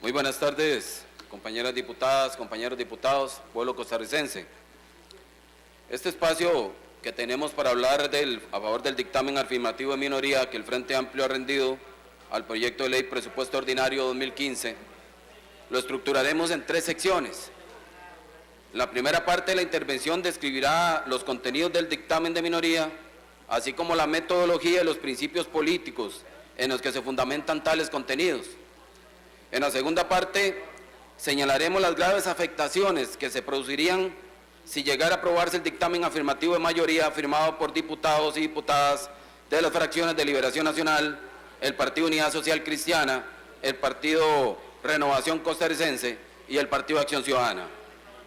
Muy buenas tardes, compañeras diputadas, compañeros diputados, pueblo costarricense. Este espacio que tenemos para hablar a favor del dictamen afirmativo de minoría que el Frente Amplio ha rendido al proyecto de ley presupuesto ordinario 2015, lo estructuraremos en 3 secciones. La primera parte de la intervención describirá los contenidos del dictamen de minoría, así como la metodología y los principios políticos en los que se fundamentan tales contenidos. En la segunda parte señalaremos las graves afectaciones que se producirían si llegara a aprobarse el dictamen afirmativo de mayoría firmado por diputados y diputadas de las fracciones de Liberación Nacional, el Partido Unidad Social Cristiana, el Partido Renovación Costarricense y el Partido Acción Ciudadana.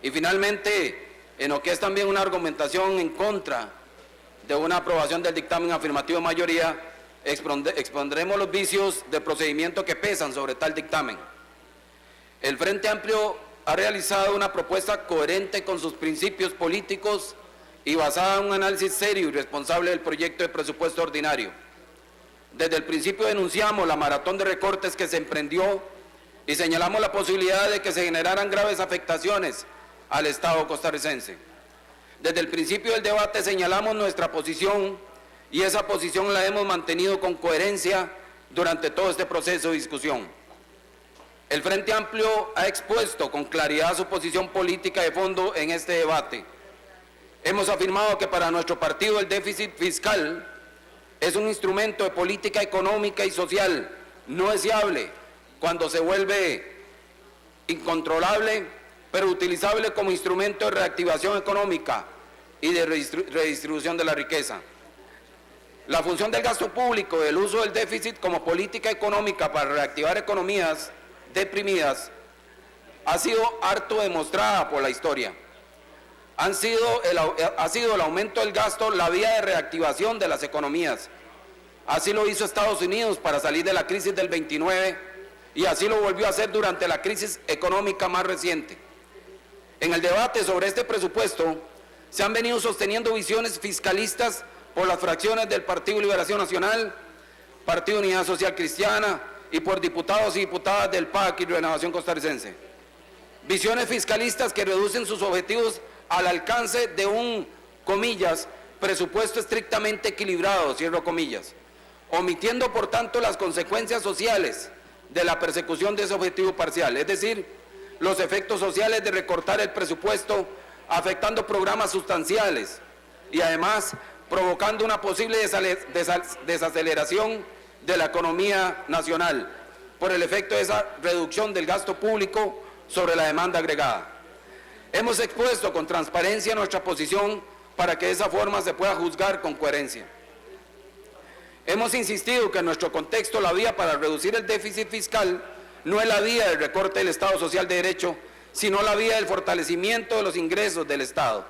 Y finalmente, en lo que es también una argumentación en contra de una aprobación del dictamen afirmativo de mayoría, expondremos los vicios de procedimiento que pesan sobre tal dictamen. El Frente Amplio ha realizado una propuesta coherente con sus principios políticos y basada en un análisis serio y responsable del proyecto de presupuesto ordinario. Desde el principio denunciamos la maratón de recortes que se emprendió y señalamos la posibilidad de que se generaran graves afectaciones al Estado costarricense. Desde el principio del debate señalamos nuestra posición y esa posición la hemos mantenido con coherencia durante todo este proceso de discusión. El Frente Amplio ha expuesto con claridad su posición política de fondo en este debate. Hemos afirmado que para nuestro partido el déficit fiscal es un instrumento de política económica y social no deseable cuando se vuelve incontrolable, pero utilizable como instrumento de reactivación económica y de redistribución de la riqueza. La función del gasto público y el uso del déficit como política económica para reactivar economías deprimidas ha sido harto demostrada por la historia. Ha sido el aumento del gasto la vía de reactivación de las economías. Así lo hizo Estados Unidos para salir de la crisis del 29 y así lo volvió a hacer durante la crisis económica más reciente. En el debate sobre este presupuesto se han venido sosteniendo visiones fiscalistas por las fracciones del Partido Liberación Nacional, Partido Unidad Social Cristiana y por diputados y diputadas del PAC y Renovación Costarricense. Visiones fiscalistas que reducen sus objetivos al alcance de un, comillas, presupuesto estrictamente equilibrado, cierro comillas, omitiendo por tanto las consecuencias sociales de la persecución de ese objetivo parcial, es decir, los efectos sociales de recortar el presupuesto afectando programas sustanciales y además provocando una posible desaceleración de la economía nacional por el efecto de esa reducción del gasto público sobre la demanda agregada. Hemos expuesto con transparencia nuestra posición para que de esa forma se pueda juzgar con coherencia. Hemos insistido que en nuestro contexto la vía para reducir el déficit fiscal no es la vía del recorte del Estado Social de Derecho, sino la vía del fortalecimiento de los ingresos del Estado,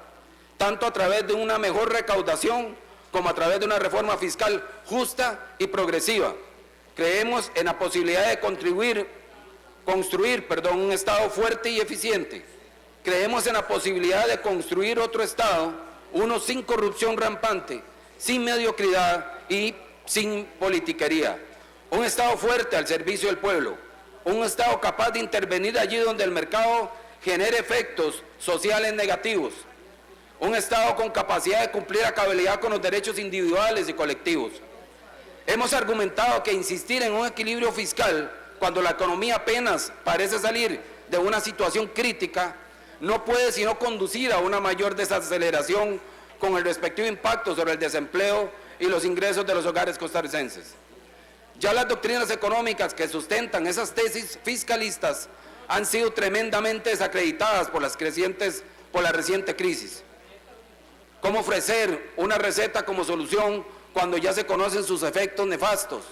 tanto a través de una mejor recaudación como a través de una reforma fiscal justa y progresiva. Creemos en la posibilidad de construir un Estado fuerte y eficiente. Creemos en la posibilidad de construir otro Estado, uno sin corrupción rampante, sin mediocridad y sin politiquería. Un Estado fuerte al servicio del pueblo, un Estado capaz de intervenir allí donde el mercado genere efectos sociales negativos, un Estado con capacidad de cumplir a cabalidad con los derechos individuales y colectivos. Hemos argumentado que insistir en un equilibrio fiscal cuando la economía apenas parece salir de una situación crítica no puede sino conducir a una mayor desaceleración con el respectivo impacto sobre el desempleo y los ingresos de los hogares costarricenses. Ya las doctrinas económicas que sustentan esas tesis fiscalistas han sido tremendamente desacreditadas por la reciente crisis. ¿Cómo ofrecer una receta como solución cuando ya se conocen sus efectos nefastos?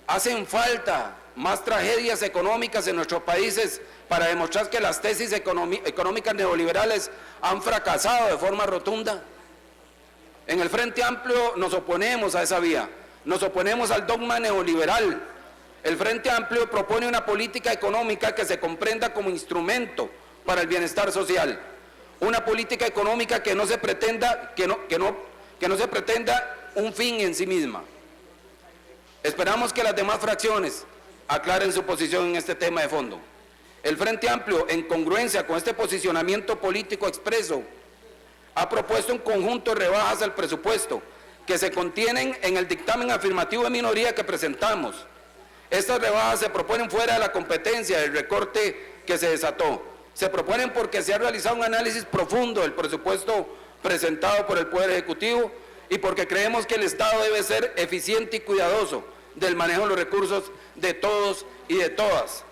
Hacen falta más tragedias económicas en nuestros países para demostrar que las tesis económicas neoliberales han fracasado de forma rotunda. En el Frente Amplio nos oponemos a esa vía, nos oponemos al dogma neoliberal. El Frente Amplio propone una política económica que se comprenda como instrumento para el bienestar social. Una política económica que no se pretenda un fin en sí misma. Esperamos que las demás fracciones aclaren su posición en este tema de fondo. El Frente Amplio, en congruencia con este posicionamiento político expreso, ha propuesto un conjunto de rebajas al presupuesto que se contienen en el dictamen afirmativo de minoría que presentamos. Estas rebajas se proponen fuera de la competencia del recorte que se desató. Se proponen porque se ha realizado un análisis profundo del presupuesto presentado por el Poder Ejecutivo y porque creemos que el Estado debe ser eficiente y cuidadoso del manejo de los recursos de todos y de todas.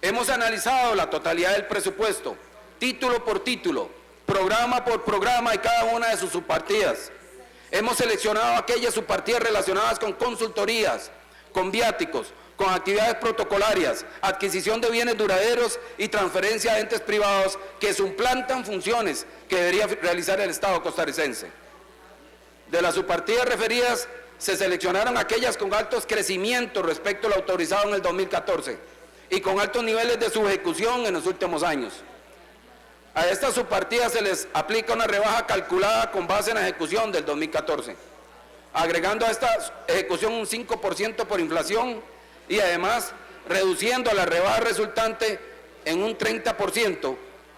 Hemos analizado la totalidad del presupuesto, título por título, programa por programa y cada una de sus subpartidas. Hemos seleccionado aquellas subpartidas relacionadas con consultorías, con viáticos, con actividades protocolarias, adquisición de bienes duraderos y transferencia a entes privados que suplantan funciones que debería realizar el Estado costarricense. De las subpartidas referidas, se seleccionaron aquellas con altos crecimientos respecto al autorizado en el 2014 y con altos niveles de subejecución en los últimos años. A estas subpartidas se les aplica una rebaja calculada con base en la ejecución del 2014, agregando a esta ejecución un 5% por inflación y además reduciendo la rebaja resultante en un 30%,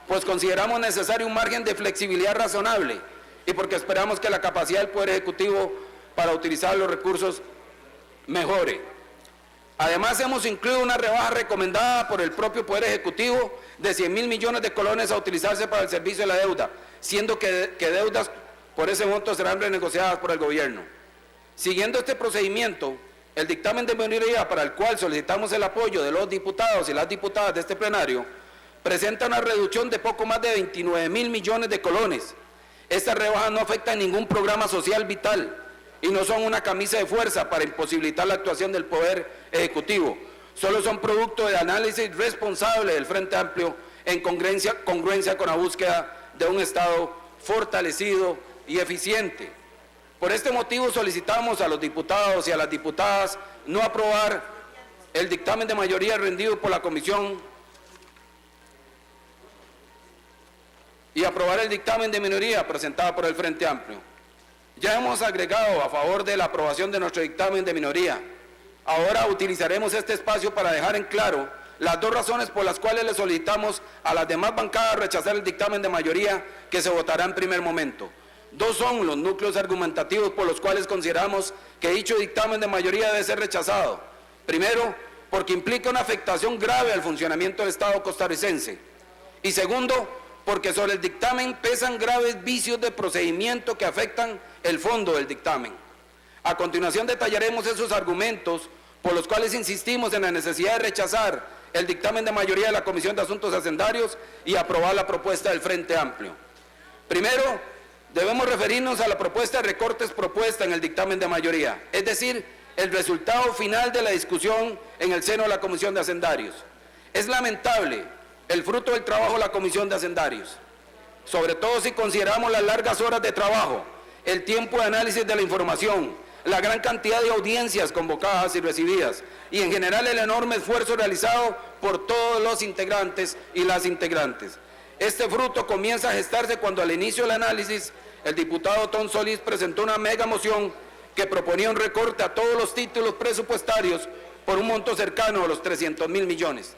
pues consideramos necesario un margen de flexibilidad razonable y porque esperamos que la capacidad del Poder Ejecutivo para utilizar los recursos mejore. Además, hemos incluido una rebaja recomendada por el propio Poder Ejecutivo de 100.000 millones de colones a utilizarse para el servicio de la deuda, siendo que deudas por ese monto serán renegociadas por el gobierno. Siguiendo este procedimiento, el dictamen de minoría para el cual solicitamos el apoyo de los diputados y las diputadas de este plenario presenta una reducción de poco más de 29.000 millones de colones. Estas rebajas no afectan ningún programa social vital y no son una camisa de fuerza para imposibilitar la actuación del Poder Ejecutivo. Solo son producto de análisis responsable del Frente Amplio en congruencia con la búsqueda de un Estado fortalecido y eficiente. Por este motivo solicitamos a los diputados y a las diputadas no aprobar el dictamen de mayoría rendido por la Comisión y aprobar el dictamen de minoría presentado por el Frente Amplio. Ya hemos agregado a favor de la aprobación de nuestro dictamen de minoría. Ahora utilizaremos este espacio para dejar en claro las dos razones por las cuales le solicitamos a las demás bancadas rechazar el dictamen de mayoría que se votará en primer momento. Dos son los núcleos argumentativos por los cuales consideramos que dicho dictamen de mayoría debe ser rechazado. Primero, porque implica una afectación grave al funcionamiento del Estado costarricense. Y segundo, porque sobre el dictamen pesan graves vicios de procedimiento que afectan el fondo del dictamen. A continuación detallaremos esos argumentos por los cuales insistimos en la necesidad de rechazar el dictamen de mayoría de la Comisión de Asuntos Hacendarios y aprobar la propuesta del Frente Amplio. Primero, debemos referirnos a la propuesta de recortes propuesta en el dictamen de mayoría, es decir, el resultado final de la discusión en el seno de la Comisión de Hacendarios. Es lamentable el fruto del trabajo de la Comisión de Hacendarios, sobre todo si consideramos las largas horas de trabajo, el tiempo de análisis de la información, la gran cantidad de audiencias convocadas y recibidas, y en general el enorme esfuerzo realizado por todos los integrantes y las integrantes. Este fruto comienza a gestarse cuando al inicio del análisis el diputado Tom Solís presentó una mega moción que proponía un recorte a todos los títulos presupuestarios por un monto cercano a los 300.000 millones.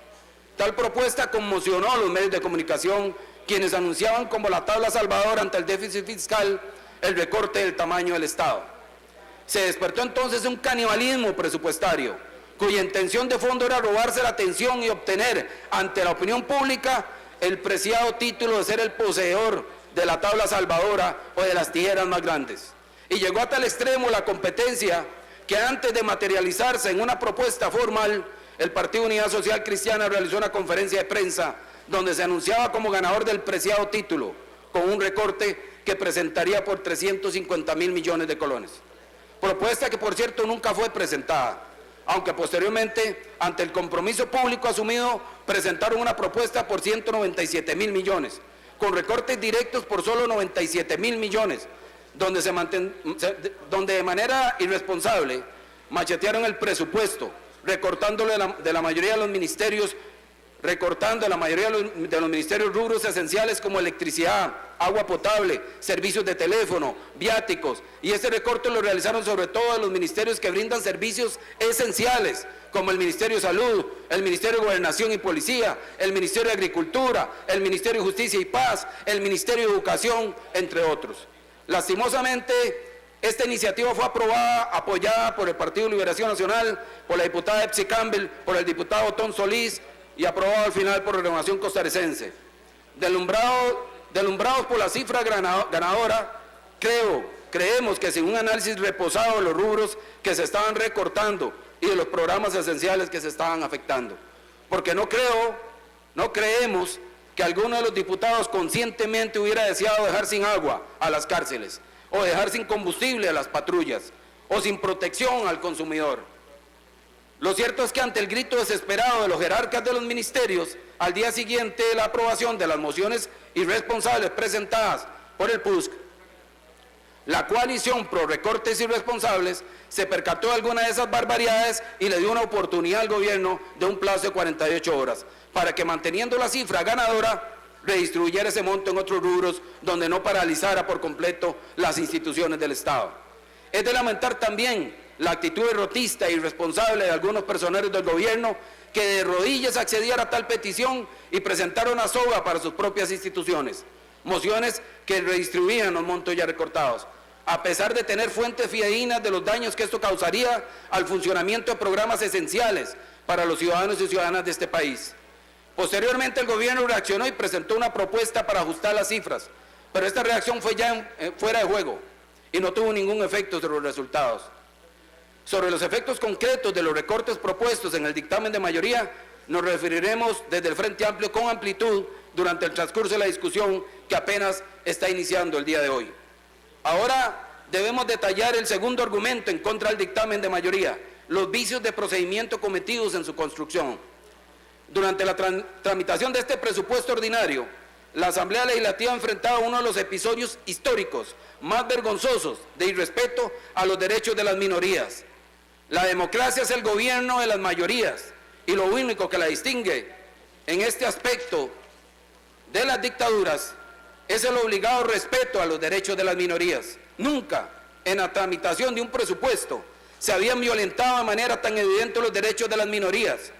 Tal propuesta conmocionó a los medios de comunicación, quienes anunciaban como la tabla salvadora ante el déficit fiscal el recorte del tamaño del Estado. Se despertó entonces un canibalismo presupuestario, cuya intención de fondo era robarse la atención y obtener ante la opinión pública el preciado título de ser el poseedor de la tabla salvadora o de las tijeras más grandes. Y llegó a tal extremo la competencia que antes de materializarse en una propuesta formal, el Partido Unidad Social Cristiana realizó una conferencia de prensa donde se anunciaba como ganador del preciado título, con un recorte que presentaría por 350.000 millones de colones. Propuesta que, por cierto, nunca fue presentada, aunque posteriormente, ante el compromiso público asumido, presentaron una propuesta por 197.000 millones, con recortes directos por solo 97.000 millones, donde de manera irresponsable machetearon el presupuesto, recortándolo de la mayoría de los ministerios, recortando la mayoría de los ministerios rubros esenciales como electricidad, agua potable, servicios de teléfono, viáticos, y ese recorte lo realizaron sobre todo los ministerios que brindan servicios esenciales, como el Ministerio de Salud, el Ministerio de Gobernación y Policía, el Ministerio de Agricultura, el Ministerio de Justicia y Paz, el Ministerio de Educación, entre otros. Lastimosamente, esta iniciativa fue apoyada por el Partido de Liberación Nacional, por la diputada Epsi Campbell, por el diputado Tom Solís y aprobado al final por la Renovación Costarricense. Deslumbrados por la cifra ganadora, creemos que sin un análisis reposado de los rubros que se estaban recortando y de los programas esenciales que se estaban afectando. Porque no creemos que alguno de los diputados conscientemente hubiera deseado dejar sin agua a las cárceles, o dejar sin combustible a las patrullas, o sin protección al consumidor. Lo cierto es que ante el grito desesperado de los jerarcas de los ministerios, al día siguiente de la aprobación de las mociones irresponsables presentadas por el PUSC, la coalición pro recortes irresponsables se percató de alguna de esas barbaridades y le dio una oportunidad al gobierno de un plazo de 48 horas para que, manteniendo la cifra ganadora, redistribuyera ese monto en otros rubros donde no paralizara por completo las instituciones del Estado. Es de lamentar también la actitud derrotista e irresponsable de algunos personeros del gobierno que de rodillas accedieron a tal petición y presentaron una soga para sus propias instituciones, mociones que redistribuían los montos ya recortados, a pesar de tener fuentes fidedignas de los daños que esto causaría al funcionamiento de programas esenciales para los ciudadanos y ciudadanas de este país. Posteriormente el gobierno reaccionó y presentó una propuesta para ajustar las cifras, pero esta reacción fue ya fuera de juego y no tuvo ningún efecto sobre los resultados. Sobre los efectos concretos de los recortes propuestos en el dictamen de mayoría, nos referiremos desde el Frente Amplio con amplitud durante el transcurso de la discusión que apenas está iniciando el día de hoy. Ahora debemos detallar el segundo argumento en contra del dictamen de mayoría, los vicios de procedimiento cometidos en su construcción. Durante la tramitación de este presupuesto ordinario, la Asamblea Legislativa ha enfrentado uno de los episodios históricos más vergonzosos de irrespeto a los derechos de las minorías. La democracia es el gobierno de las mayorías y lo único que la distingue en este aspecto de las dictaduras es el obligado respeto a los derechos de las minorías. Nunca en la tramitación de un presupuesto se habían violentado de manera tan evidente los derechos de las minorías,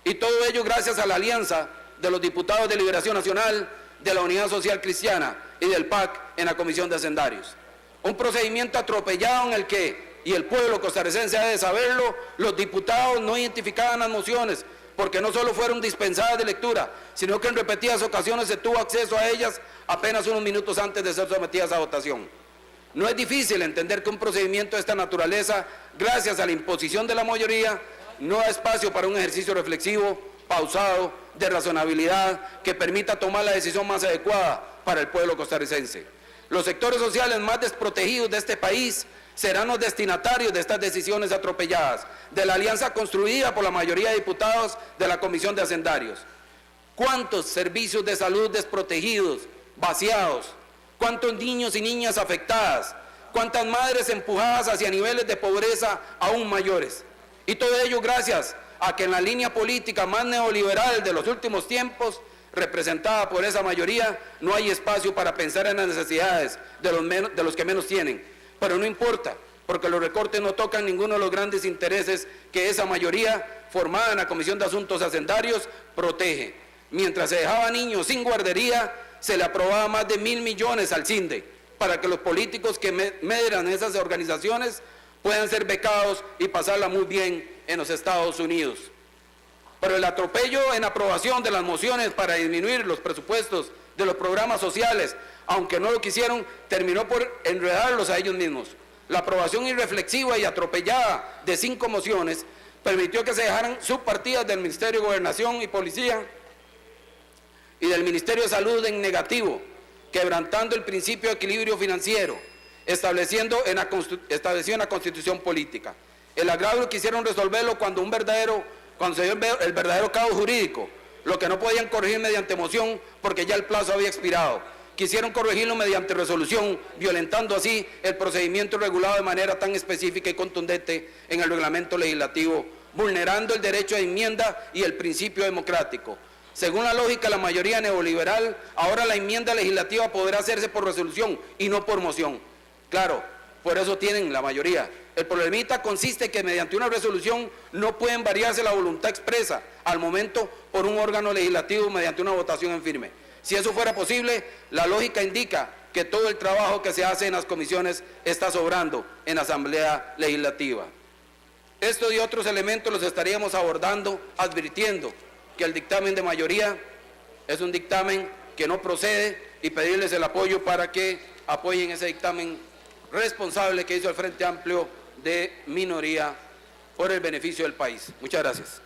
y todo ello gracias a la alianza de los diputados de Liberación Nacional, de la Unidad Social Cristiana y del PAC en la Comisión de Hacendarios. Un procedimiento atropellado en el que, y el pueblo costarricense ha de saberlo, los diputados no identificaban las mociones, porque no solo fueron dispensadas de lectura, sino que en repetidas ocasiones se tuvo acceso a ellas apenas unos minutos antes de ser sometidas a votación. No es difícil entender que un procedimiento de esta naturaleza, gracias a la imposición de la mayoría, no da espacio para un ejercicio reflexivo, pausado, de razonabilidad, que permita tomar la decisión más adecuada para el pueblo costarricense. Los sectores sociales más desprotegidos de este país serán los destinatarios de estas decisiones atropelladas, de la alianza construida por la mayoría de diputados de la Comisión de Hacendarios. ¿Cuántos servicios de salud desprotegidos, vaciados? ¿Cuántos niños y niñas afectadas? ¿Cuántas madres empujadas hacia niveles de pobreza aún mayores? Y todo ello gracias a que en la línea política más neoliberal de los últimos tiempos, representada por esa mayoría, no hay espacio para pensar en las necesidades de los que menos tienen. Pero no importa, porque los recortes no tocan ninguno de los grandes intereses que esa mayoría, formada en la Comisión de Asuntos Hacendarios, protege. Mientras se dejaba niños sin guardería, se le aprobaba más de 1.000 millones al CINDE, para que los políticos que medran esas organizaciones puedan ser becados y pasarla muy bien en los Estados Unidos. Pero el atropello en aprobación de las mociones para disminuir los presupuestos de los programas sociales, aunque no lo quisieron, terminó por enredarlos a ellos mismos. La aprobación irreflexiva y atropellada de 5 mociones permitió que se dejaran subpartidas del Ministerio de Gobernación y Policía y del Ministerio de Salud en negativo, quebrantando el principio de equilibrio financiero, establecido en la Constitución Política. El agravio quisieron resolverlo cuando se dio el verdadero caos jurídico, lo que no podían corregir mediante moción porque ya el plazo había expirado. Quisieron corregirlo mediante resolución, violentando así el procedimiento regulado de manera tan específica y contundente en el reglamento legislativo, vulnerando el derecho de enmienda y el principio democrático. Según la lógica de la mayoría neoliberal, ahora la enmienda legislativa podrá hacerse por resolución y no por moción. Claro, por eso tienen la mayoría. El problemita consiste en que mediante una resolución no pueden variarse la voluntad expresa al momento por un órgano legislativo mediante una votación en firme. Si eso fuera posible, la lógica indica que todo el trabajo que se hace en las comisiones está sobrando en la Asamblea Legislativa. Estos y otros elementos los estaríamos abordando advirtiendo que el dictamen de mayoría es un dictamen que no procede y pedirles el apoyo para que apoyen ese dictamen responsable que hizo el Frente Amplio de minoría por el beneficio del país. Muchas gracias.